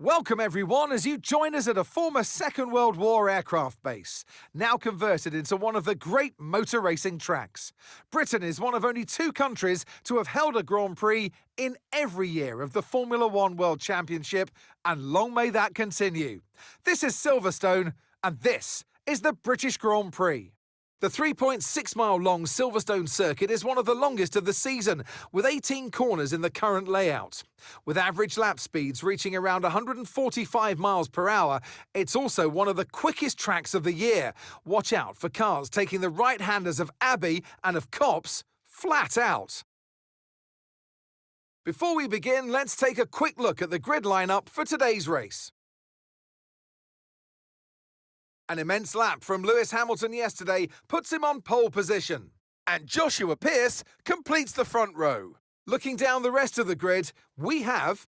Welcome everyone as you join us at a former Second World War aircraft base, now converted into one of the great motor racing tracks. Britain is one of only 2 countries to have held a Grand Prix in every year of the Formula One World Championship, and long may that continue. This is Silverstone, and this is the British Grand Prix. The 3.6-mile-long Silverstone circuit is one of the longest of the season, with 18 corners in the current layout. With average lap speeds reaching around 145 miles per hour, it's also one of the quickest tracks of the year. Watch out for cars taking the right-handers of Abbey and of Copse flat out. Before we begin, let's take a quick look at the grid lineup for today's race. An immense lap from Lewis Hamilton yesterday puts him on pole position. And Joshua Pearce completes the front row. Looking down the rest of the grid, we have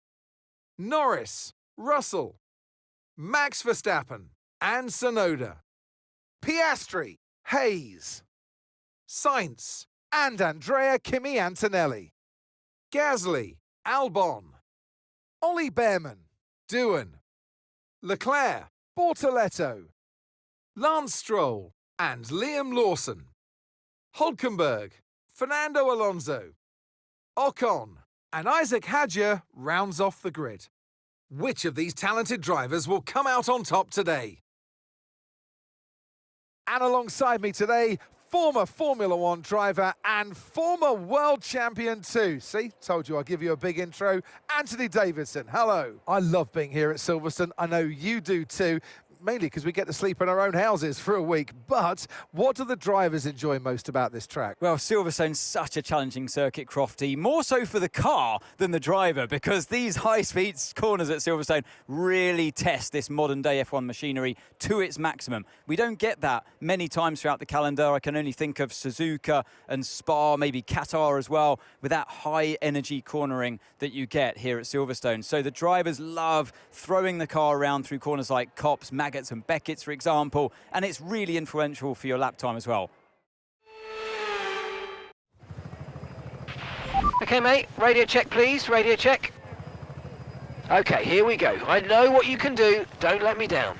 Norris, Russell, Max Verstappen and Tsunoda, Piastri, Hayes, Sainz and Andrea Kimi Antonelli, Gasly, Albon, Ollie Behrman, Doohan, Leclerc, Bortoletto, Lance Stroll and Liam Lawson, Hülkenberg, Fernando Alonso, Ocon and Isaac Hadjar rounds off the grid. Which of these talented drivers will come out on top today? And alongside me today, former Formula One driver and former world champion too. See, told you I'll give you a big intro. Anthony Davidson, hello. I love being here at Silverstone. I know you do too. Mainly because we get to sleep in our own houses for a week. But what do the drivers enjoy most about this track? Well, Silverstone's such a challenging circuit, Crofty, more so for the car than the driver, because these high-speed corners at Silverstone really test this modern-day F1 machinery to its maximum. We don't get that many times throughout the calendar. I can only think of Suzuka and Spa, maybe Qatar as well, with that high-energy cornering that you get here at Silverstone. So the drivers love throwing the car around through corners like Copse, and Beckett's, for example, and it's really influential for your lap time as well. Okay, mate, radio check, please, radio check. Okay, here we go. I know what you can do. Don't let me down.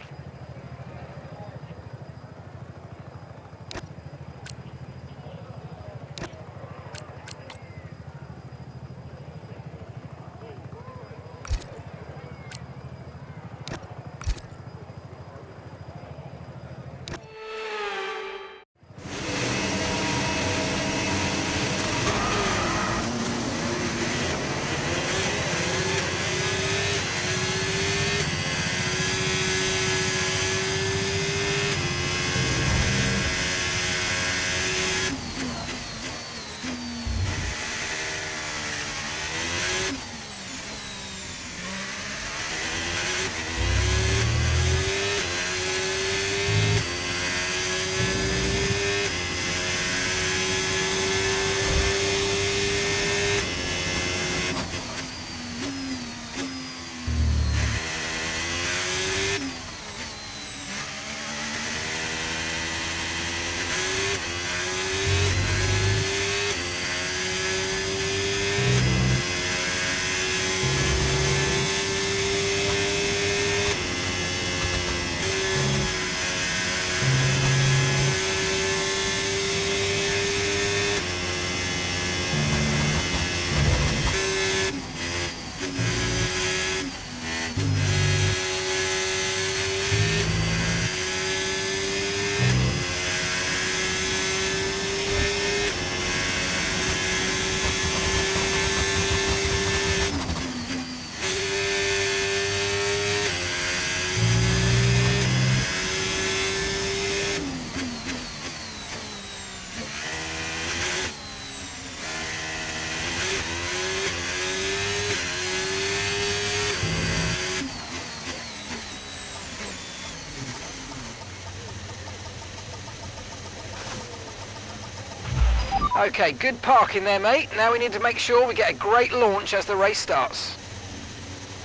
Okay, good parking there, mate. Now we need to make sure we get a great launch as the race starts.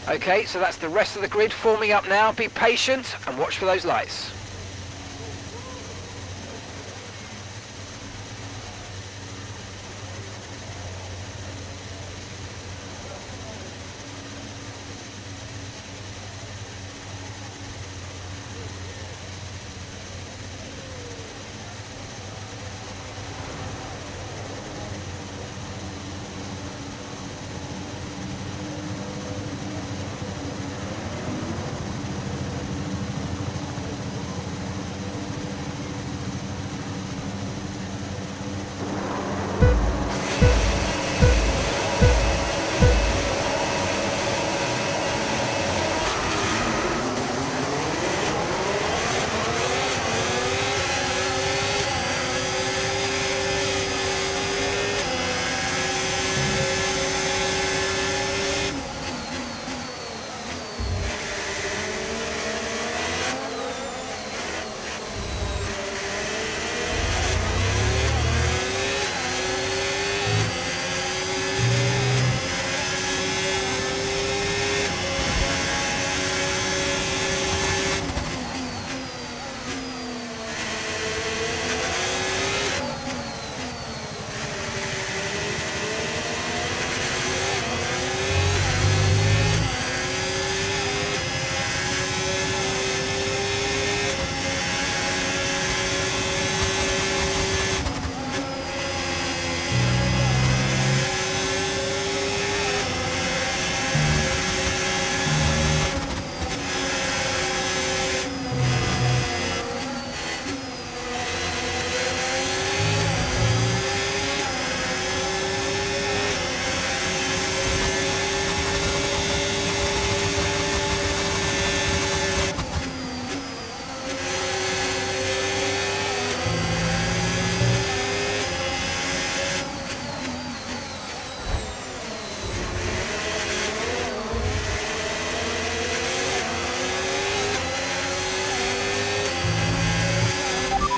Okay, so that's the rest of the grid forming up now. Be patient and watch for those lights.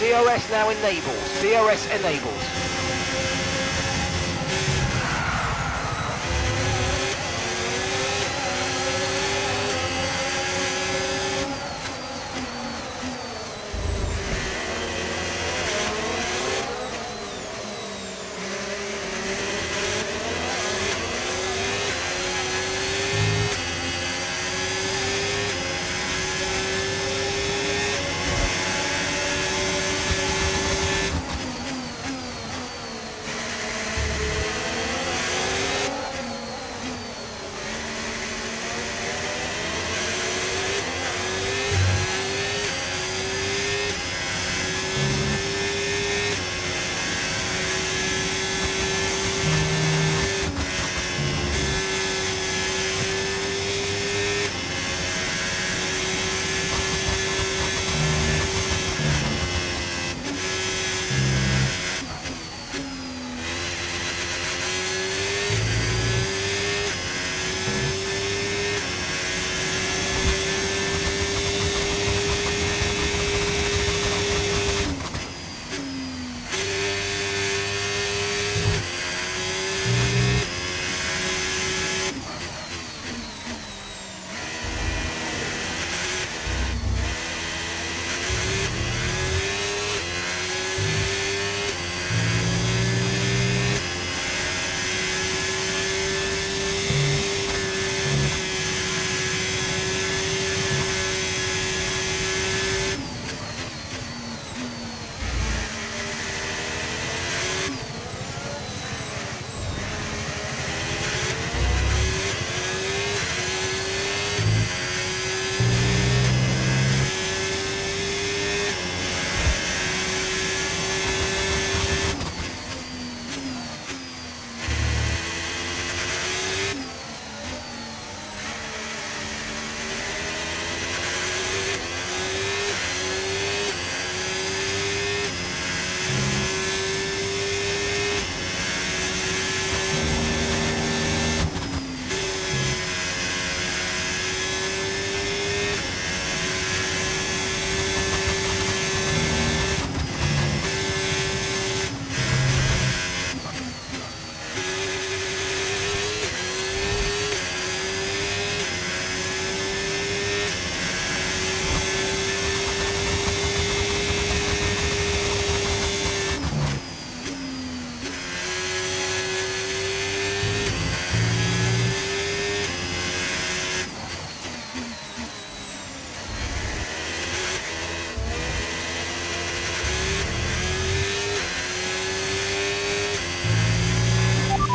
DRS now enabled. DRS enabled.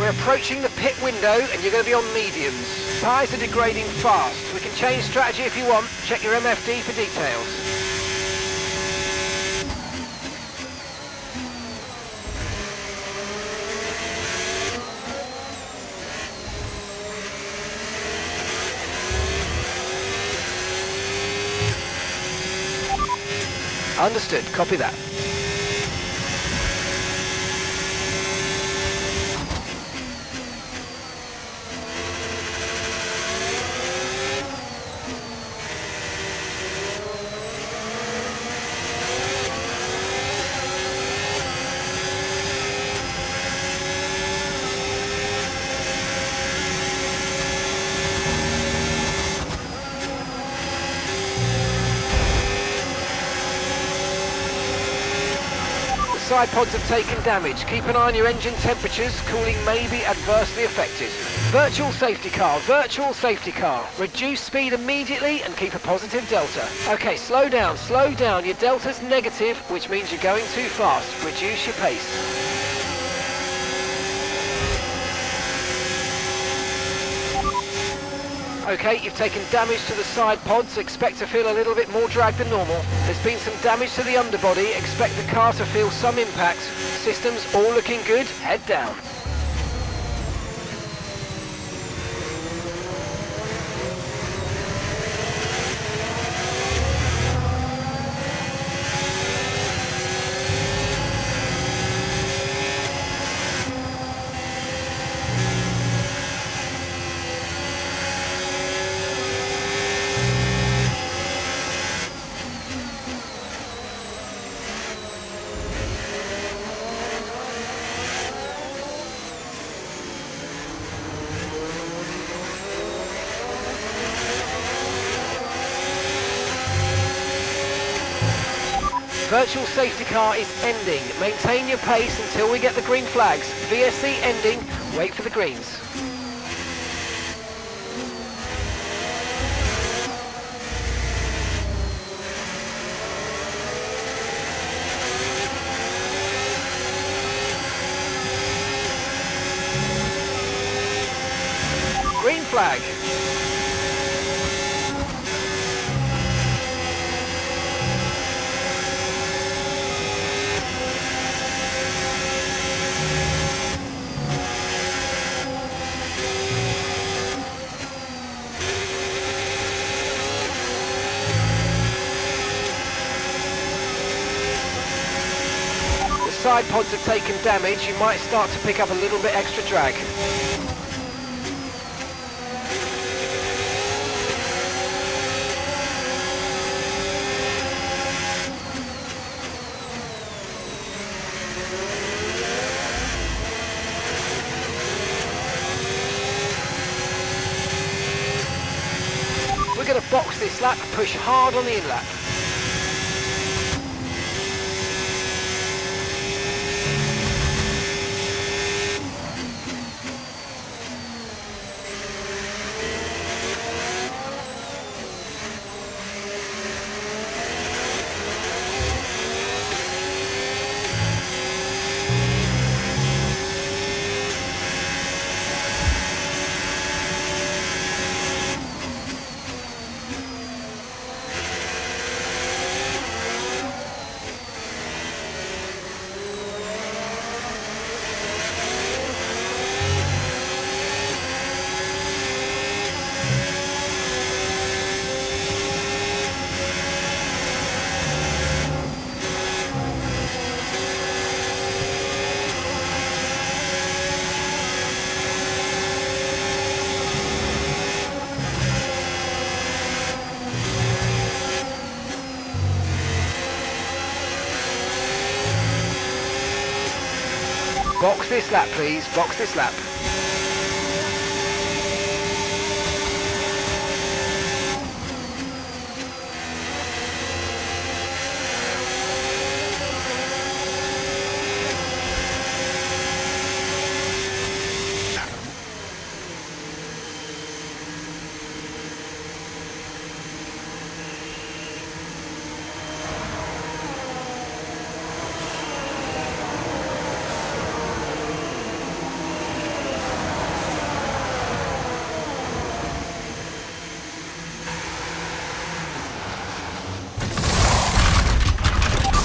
We're approaching the pit window and you're going to be on mediums. Tyres are degrading fast. We can change strategy if you want. Check your MFD for details. Understood. Copy that. Side pods have taken damage. Keep an eye on your engine temperatures. Cooling may be adversely affected. Virtual safety car, virtual safety car. Reduce speed immediately and keep a positive delta. Okay, slow down, slow down. Your delta's negative, which means you're going too fast. Reduce your pace. Okay, you've taken damage to the side pods. Expect to feel a little bit more drag than normal. There's been some damage to the underbody. Expect the car to feel some impact. Systems all looking good. Head down. virtual safety car is ending. Maintain your pace until we get the green flags. VSC ending, wait for the greens. Green flag. The side pods have taken damage. You might start to pick up a little bit extra drag. We're going to box this lap, push hard on the in-lap. Box this lap, please. Box this lap.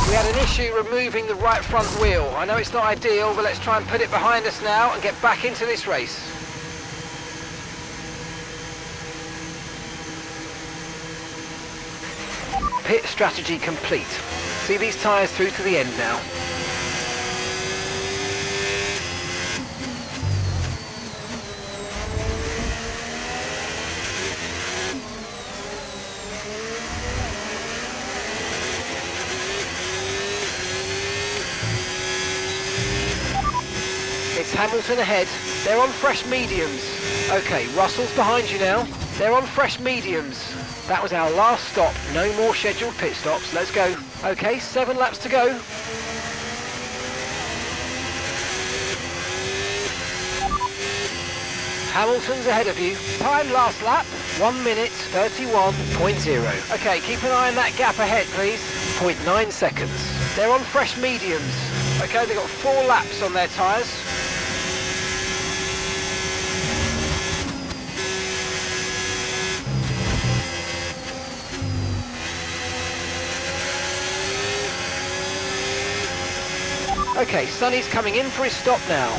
We had an issue removing the right front wheel. I know it's not ideal, but let's try and put it behind us now and get back into this race. Pit strategy complete. See these tyres through to the end now. It's Hamilton ahead. They're on fresh mediums. Okay, Russell's behind you now. They're on fresh mediums. That was our last stop. No more scheduled pit stops. Let's go. Okay, 7 laps to go. Hamilton's ahead of you. Time last lap, 1 minute 31.0. Okay, keep an eye on that gap ahead, please. 0.9 seconds. They're on fresh mediums. Okay, they've got 4 laps on their tyres. Okay, Sonny's coming in for his stop now.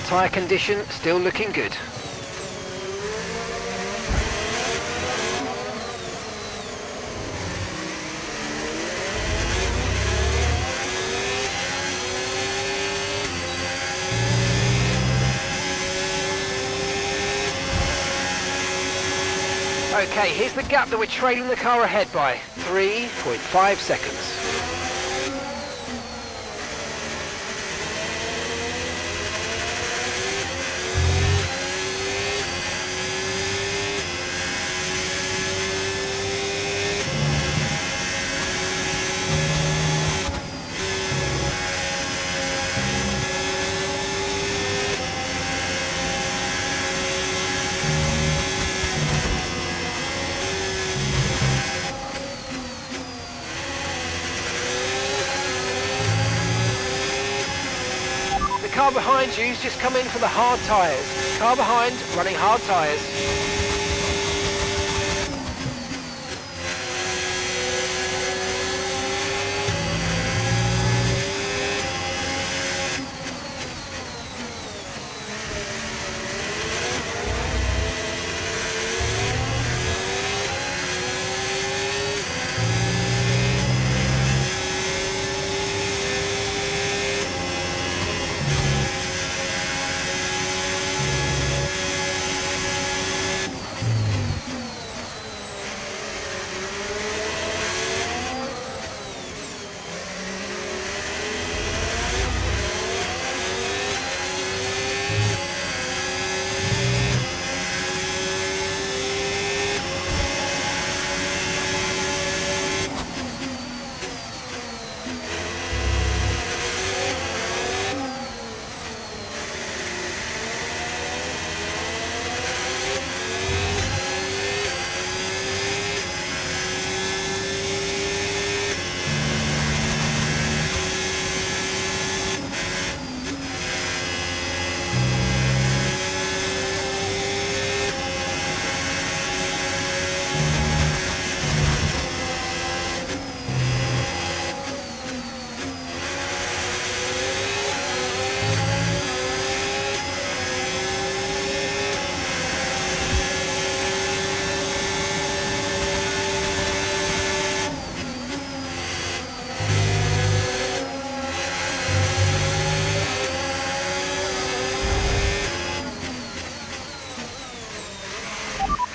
Tyre condition still looking good. Okay, here's the gap that we're trailing the car ahead by. 3.5 seconds. The car behind you's just come in for the hard tyres. Car behind, running hard tyres.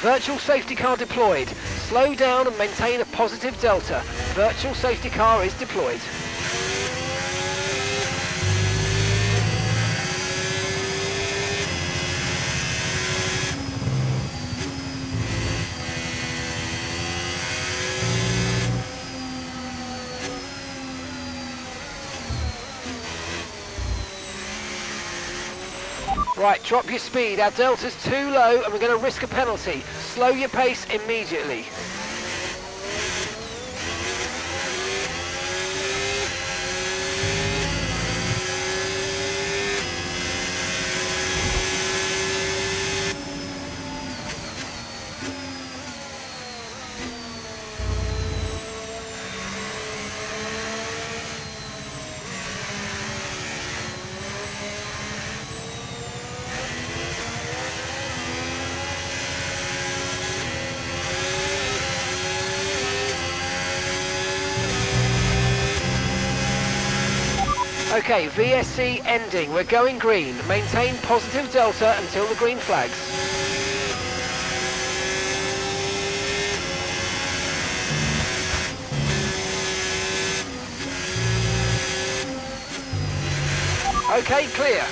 Virtual safety car deployed. Slow down and maintain a positive delta. Virtual safety car is deployed. Right, drop your speed. Our delta's too low and we're going to risk a penalty. Slow your pace immediately. Okay, VSC ending. We're going green. Maintain positive delta until the green flags. Okay, clear.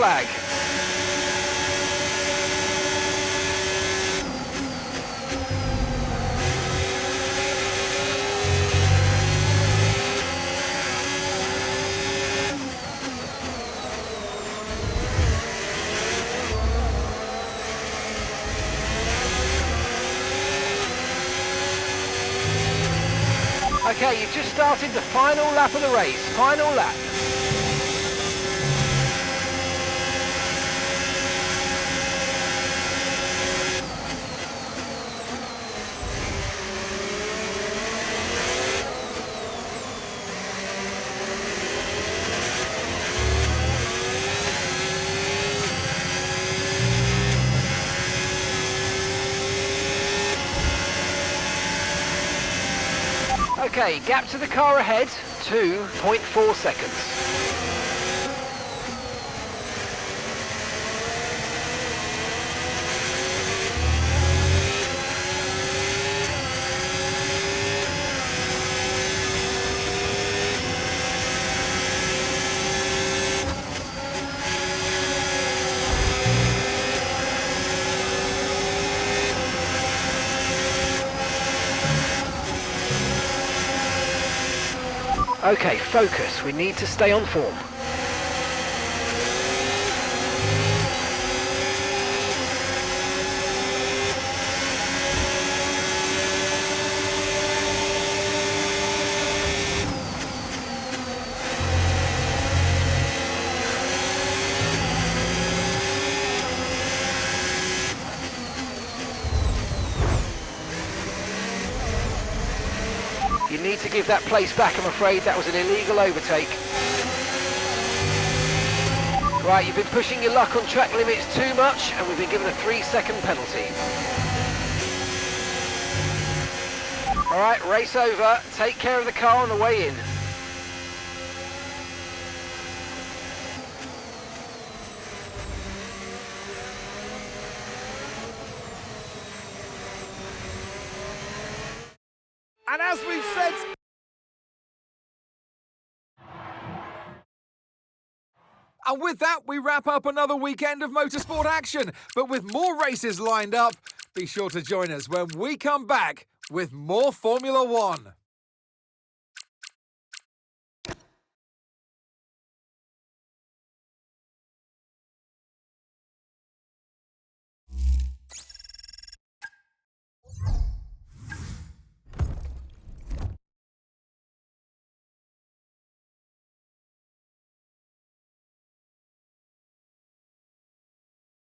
flag. Okay, you've just started the final lap of the race. Final lap. Okay, gap to the car ahead, 2.4 seconds. Okay, focus. We need to stay on form. You need to give that place back, I'm afraid. That was an illegal overtake. Right, you've been pushing your luck on track limits too much, and we've been given a 3-second penalty. All right, race over. Take care of the car on the way in. And as we've said... And with that, we wrap up another weekend of motorsport action. But with more races lined up, be sure to join us when we come back with more Formula One.